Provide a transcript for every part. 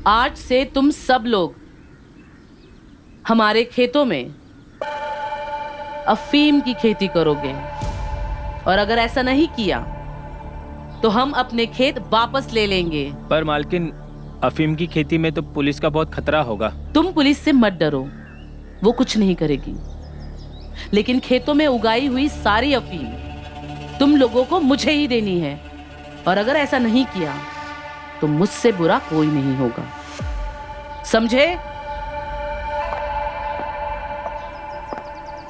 आज से तुम सब लोग हमारे खेतों में अफीम की खेती करोगे, और अगर ऐसा नहीं किया तो हम अपने खेत वापस ले लेंगे। पर मालकिन, अफीम की खेती में तो पुलिस का बहुत खतरा होगा। तुम पुलिस से मत डरो, वो कुछ नहीं करेगी। लेकिन खेतों में उगाई हुई सारी अफीम तुम लोगों को मुझे ही देनी है, और अगर ऐसा नहीं किया तो मुझसे बुरा कोई नहीं होगा, समझे?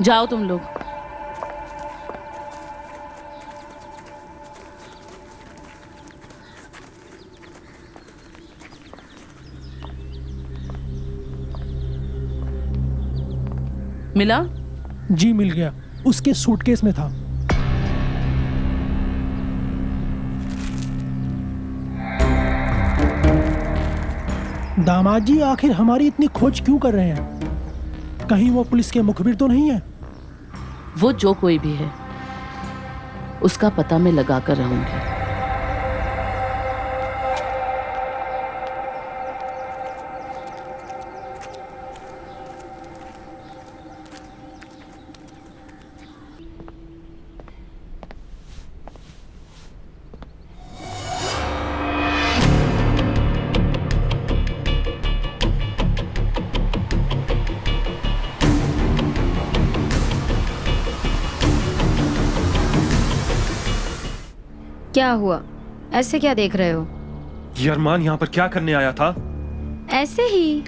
जाओ तुम लोग। मिला? जी मिल गया, उसके सूटकेस में था। दामाद जी, आखिर हमारी इतनी खोज क्यों कर रहे हैं? कहीं वो पुलिस के मुखबिर तो नहीं है? वो जो कोई भी है उसका पता मैं लगा कर रहूंगी। क्या हुआ? ऐसे क्या देख रहे हो? ये अरमान यहाँ पर क्या करने आया था? ऐसे ही।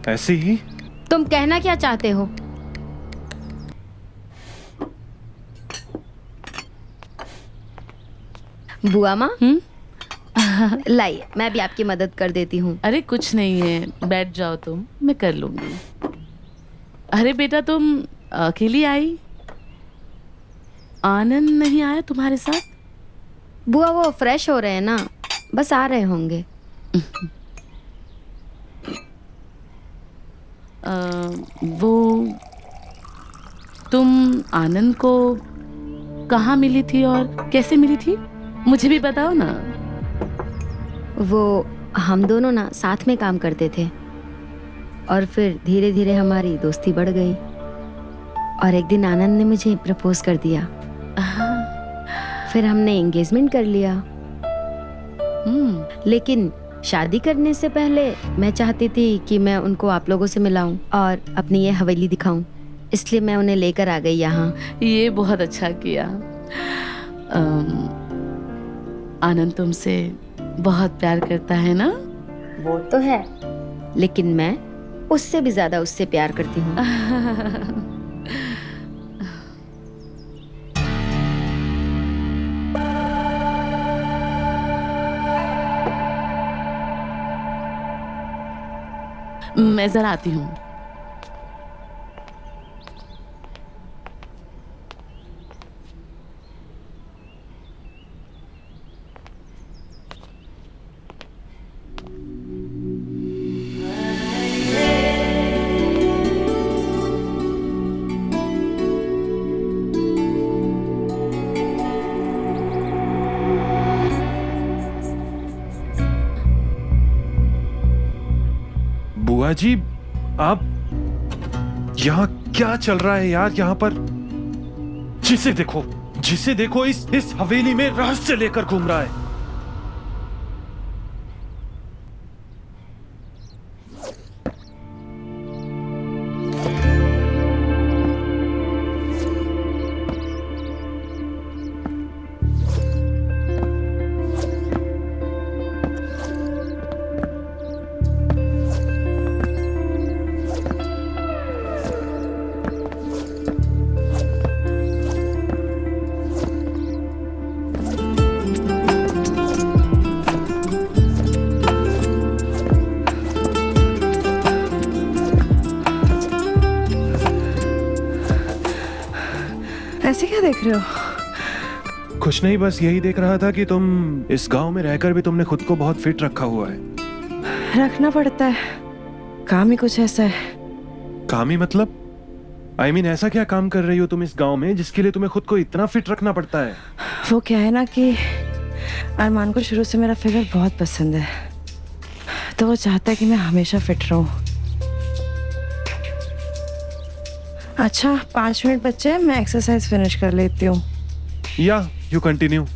ऐसे ही? तुम कहना क्या चाहते हो? बुआ माँ, लाइए, मैं भी आपकी मदद कर देती हूँ। अरे कुछ नहीं है, बैठ जाओ तुम, मैं कर लूंगी। अरे बेटा, तुम अकेली आई? आनंद नहीं आया तुम्हारे साथ? बुआ वो फ्रेश हो रहे हैं ना, बस आ रहे होंगे। वो तुम आनंद को कहाँ मिली थी और कैसे मिली थी, मुझे भी बताओ ना। वो हम दोनों ना साथ में काम करते थे, और फिर धीरे धीरे हमारी दोस्ती बढ़ गई, और एक दिन आनंद ने मुझे प्रपोज कर दिया। फिर हमने एंगेजमेंट कर लिया। लेकिन शादी करने से पहले मैं चाहती थी कि मैं उनको आप लोगों से मिलाऊं और अपनी ये हवेली दिखाऊं, इसलिए मैं उन्हें लेकर आ गई यहाँ। ये बहुत अच्छा किया। आनंद तुमसे बहुत प्यार करता है ना? वो तो है, लेकिन मैं उससे भी ज्यादा उससे प्यार करती हूँ। मैं जरा आती हूँ। बुआ जी, आप यहाँ क्या चल रहा है यार? यहाँ पर जिसे देखो इस हवेली में रहस्य लेकर घूम रहा है। ऐसे क्या देख रहे हो? कुछ नहीं, बस यही देख रहा था कि तुम इस गांव में रहकर भी तुमने खुद को बहुत फिट रखा हुआ है। रखना पड़ता है, काम ही कुछ ऐसा है। काम ही मतलब? I mean, ऐसा क्या काम कर रही हो तुम इस गांव में जिसके लिए तुम्हें खुद को इतना फिट रखना पड़ता है? वो क्या है ना कि अरमान को शुरू से मेरा फिगर बहुत पसंद है। तो वो चाहता है कि मैं हमेशा फिट रहूं। अच्छा 5 मिनट बच्चे हैं, मैं एक्सरसाइज फिनिश कर लेती हूँ। या यू कंटिन्यू।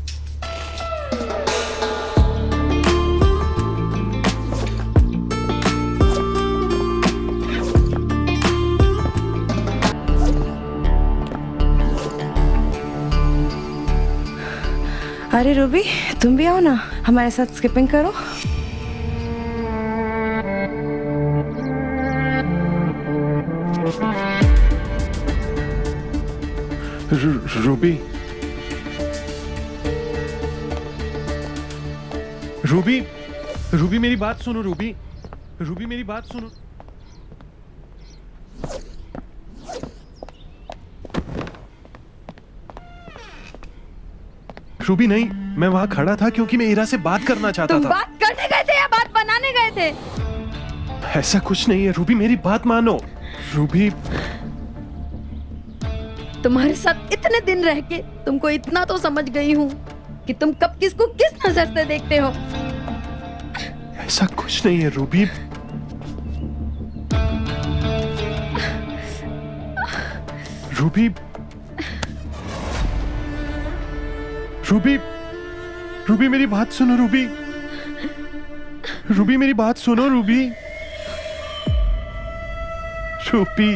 अरे रूबी, तुम भी आओ ना, हमारे साथ स्किपिंग करो। रूबी, रूबी, रूबी मेरी बात सुनो। रूबी, रूबी मेरी बात सुनो। रूबी नहीं, मैं वहां खड़ा था क्योंकि मैं इरा से बात करना चाहता तुम था। बात करने गए थे या बात बनाने गए थे? ऐसा कुछ नहीं है रूबी, मेरी बात मानो। रूबी, तुम्हारे साथ इतने दिन रह के तुमको इतना तो समझ गई हूँ कि तुम कब किसको किस नजर से देखते हो। ऐसा कुछ नहीं है रूबी। रूबी, रूबी, रूबी मेरी बात सुनो। रूबी, रूबी मेरी बात सुनो। रूबी, रूबी,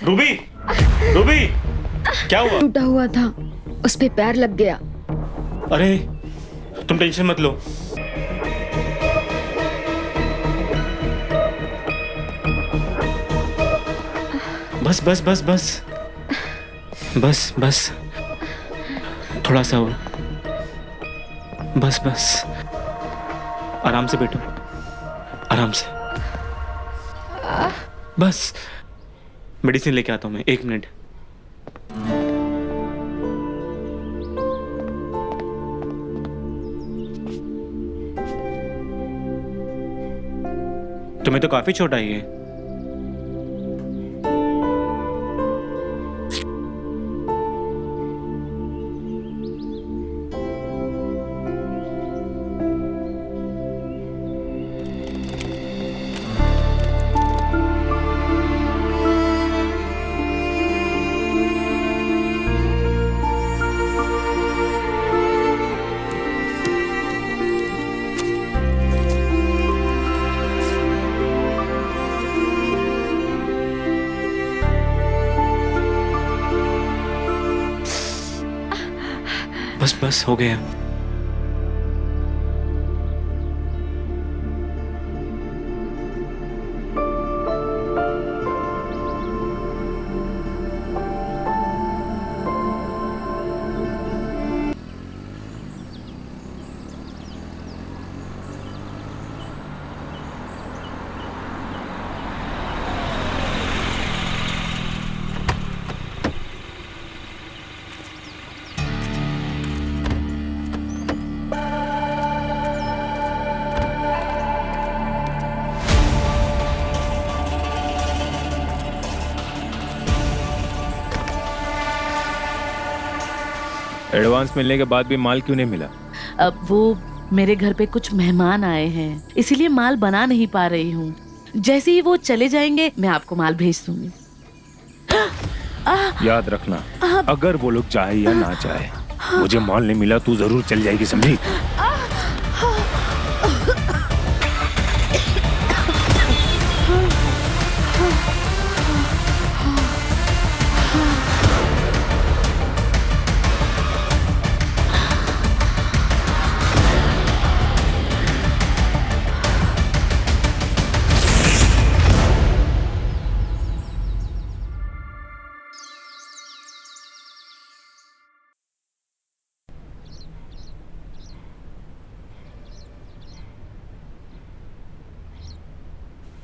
रूबी, रूबी, क्या हुआ? टूटा हुआ था, उस पे पैर लग गया। अरे तुम टेंशन मत लो। बस बस बस बस बस बस, थोड़ा सा और, बस बस, आराम से बैठो, आराम से, बस। मेडिसिन लेके आता हूं मैं, 1 मिनट। तुम्हें तो काफी चोट आई है। बस बस हो गया। एडवांस मिलने के बाद भी माल क्यों नहीं मिला? अब वो मेरे घर पे कुछ मेहमान आए हैं, इसीलिए माल बना नहीं पा रही हूँ। जैसे ही वो चले जाएंगे मैं आपको माल भेज दूंगी। याद रखना, अगर वो लोग चाहे या ना चाहे, मुझे माल नहीं मिला तू जरूर चल जाएगी, समझी?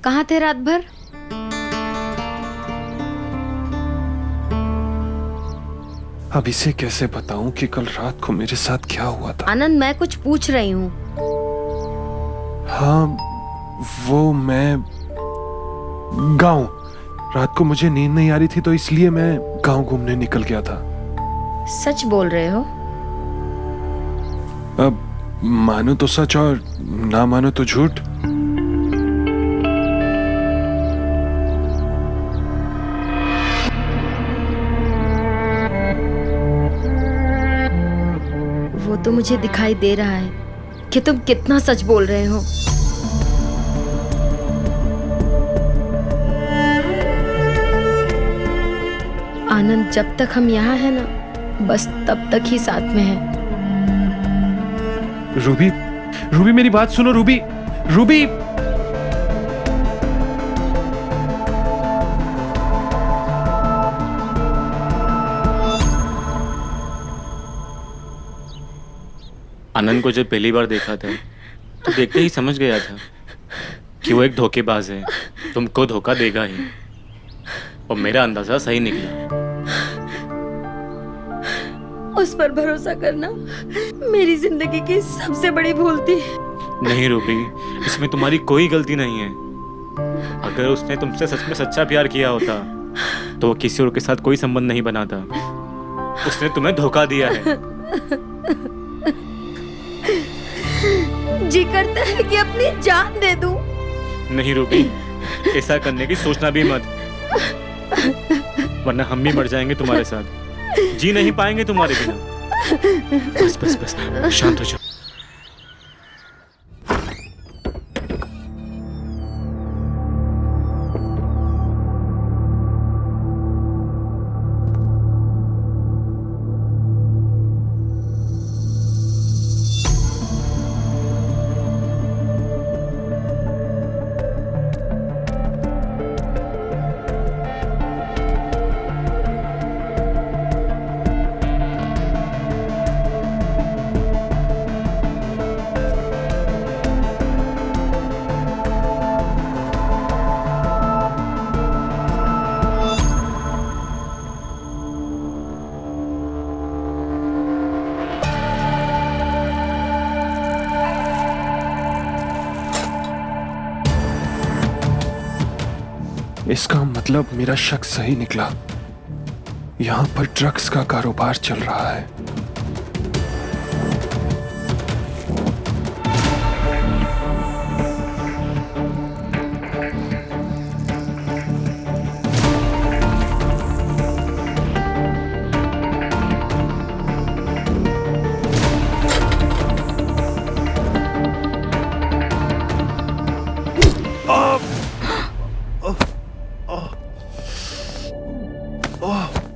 कहाँ थे रात भर? अब इसे कैसे बताऊं कि कल रात को मेरे साथ क्या हुआ था? आनंद, मैं कुछ पूछ रही हूँ। हाँ, वो मैं गाँव रात को मुझे नींद नहीं आ रही थी तो इसलिए मैं गांव घूमने निकल गया था। सच बोल रहे हो? अब मानो तो सच और ना मानो तो झूठ। वो तो मुझे दिखाई दे रहा है कि तुम कितना सच बोल रहे हो। आनंद, जब तक हम यहाँ हैं ना, बस तब तक ही साथ में हैं। रूबी, रूबी मेरी बात सुनो। Ruby, Ruby. आनंद को जब पहली बार देखा था तो देखते ही समझ गया था कि वो एक धोखेबाज है, तुमको धोखा देगा ही। और मेरा अंदाजा सही निकला। उस पर भरोसा करना मेरी जिंदगी की सबसे बड़ी भूल थी। नहीं रूबी, इसमें तुम्हारी कोई गलती नहीं है। अगर उसने तुमसे सच में सच्चा प्यार किया होता तो वो किसी और के साथ कोई संबंध नहीं बनाता। उसने तुम्हें धोखा दिया है। जी करता है कि अपनी जान दे दूं। नहीं रूबी, ऐसा करने की सोचना भी मत, वरना हम भी मर जाएंगे तुम्हारे साथ। जी नहीं पाएंगे तुम्हारे बिना। बस बस बस, शांत हो जाओ। इसका मतलब मेरा शक सही निकला। यहाँ पर ड्रग्स का कारोबार चल रहा है।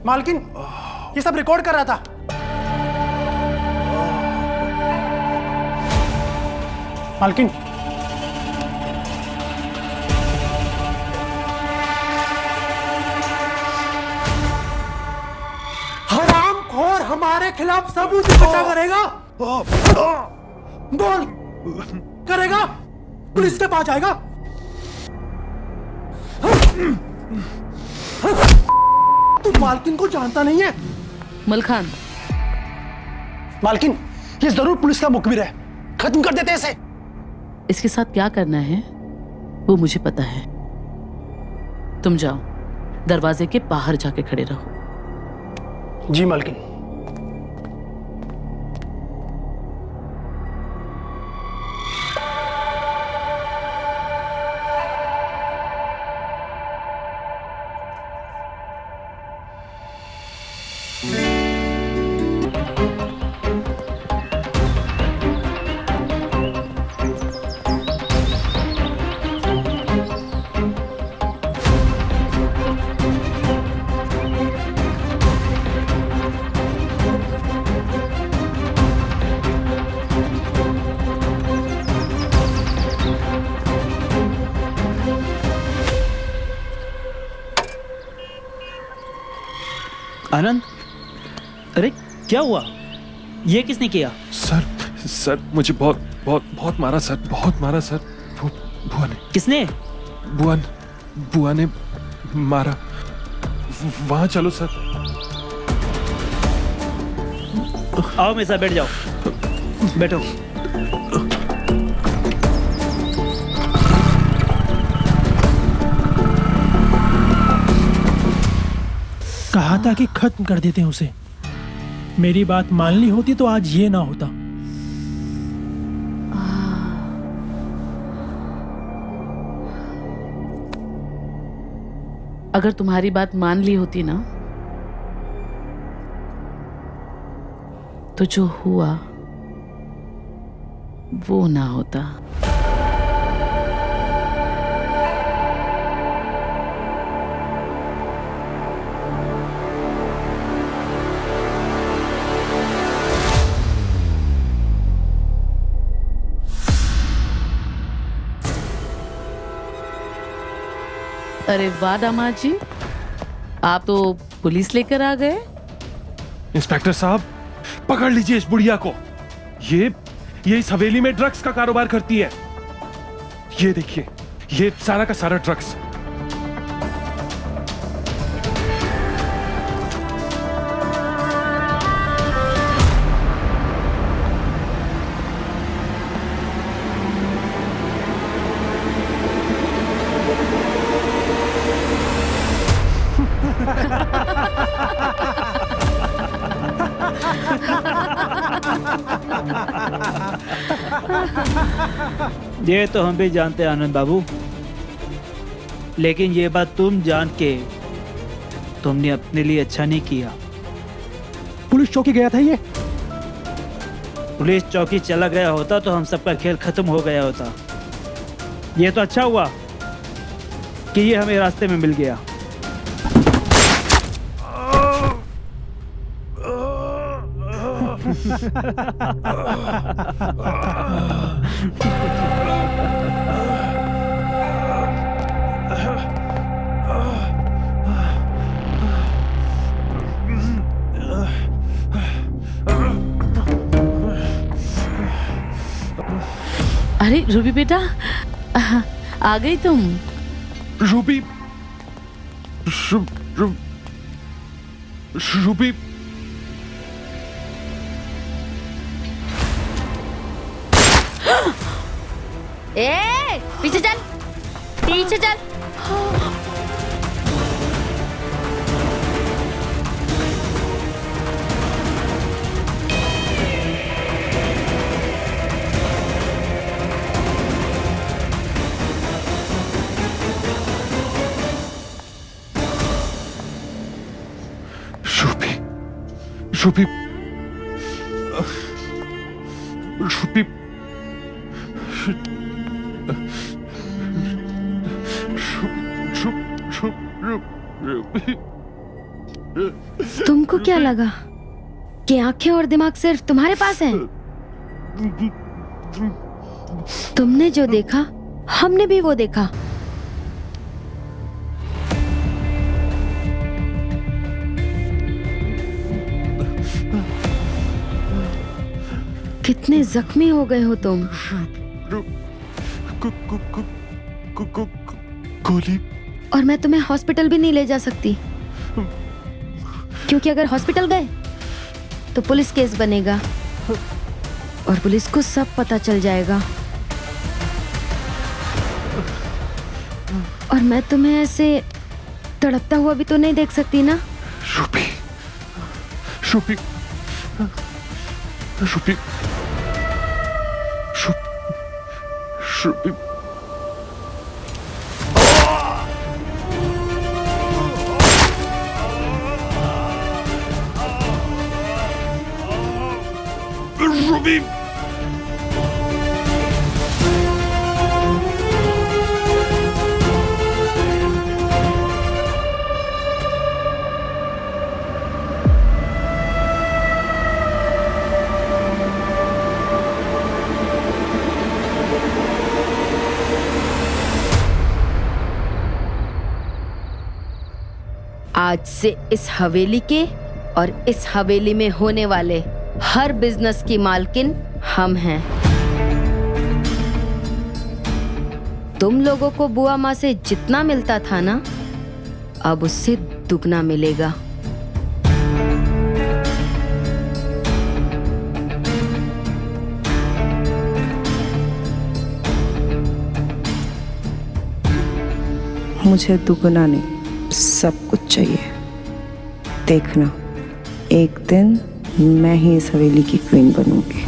मालकिन, ये सब रिकॉर्ड कर रहा था। मालकिन, हरामखोर हमारे खिलाफ सबूत इकट्ठा करेगा। बोल, करेगा? पुलिस के पास जाएगा? तू मालकिन को जानता नहीं है? मलखान, मालकिन, ये जरूर पुलिस का मुखबिर है। खत्म कर देते इसे। इसके साथ क्या करना है वो मुझे पता है। तुम जाओ, दरवाजे के बाहर जाके खड़े रहो। जी मालकिन। आनंद, अरे क्या हुआ? ये किसने किया? सर मुझे बहुत बहुत बहुत मारा सर, बहुत मारा सर। बुआ ने। किसने? बुआ ने मारा। वहां चलो सर। आओ मेरे साथ बैठ जाओ। बैठो। चाहता कि खत्म कर देते हैं उसे। मेरी बात माननी होती तो आज ये ना होता। अगर तुम्हारी बात मान ली होती ना, तो जो हुआ वो ना होता। अरे वाह दामाद जी, आप तो पुलिस लेकर आ गए। इंस्पेक्टर साहब, पकड़ लीजिए इस बुढ़िया को। ये इस हवेली में ड्रग्स का कारोबार करती है। ये देखिए, ये सारा का सारा ड्रग्स। ये तो हम भी जानते हैं आनंद बाबू, लेकिन ये बात तुम जान के तुमने अपने लिए अच्छा नहीं किया। पुलिस चौकी गया था ये। पुलिस चौकी चला गया होता तो हम सबका खेल खत्म हो गया होता। ये तो अच्छा हुआ कि ये हमें रास्ते में मिल गया। अरे रूबी बेटा, आ गई तुम। रूबी, रूबी, ए, पीछे चल, पीछे चल। रूबी, रूबी, रूबी, तुमको क्या लगा कि आंखें और दिमाग सिर्फ तुम्हारे पास हैं? तुमने जो देखा हमने भी वो देखा। कितने जख्मी हो गए हो तुम। गोली। और मैं तुम्हें हॉस्पिटल भी नहीं ले जा सकती, क्योंकि अगर हॉस्पिटल गए तो पुलिस केस बनेगा और पुलिस को सब पता चल जाएगा। और मैं तुम्हें ऐसे तड़पता हुआ भी तो नहीं देख सकती ना। Ruby, Ruby, Ruby, Ruby, Ruby. आज से इस हवेली के और इस हवेली में होने वाले हर बिजनेस की मालकिन हम हैं। तुम लोगों को बुआ माँ से जितना मिलता था ना, अब उससे दुगना मिलेगा। मुझे दुगना नहीं, सब कुछ चाहिए। देखना, एक दिन मैं ही इस हवेली की क्वीन बनूंगी।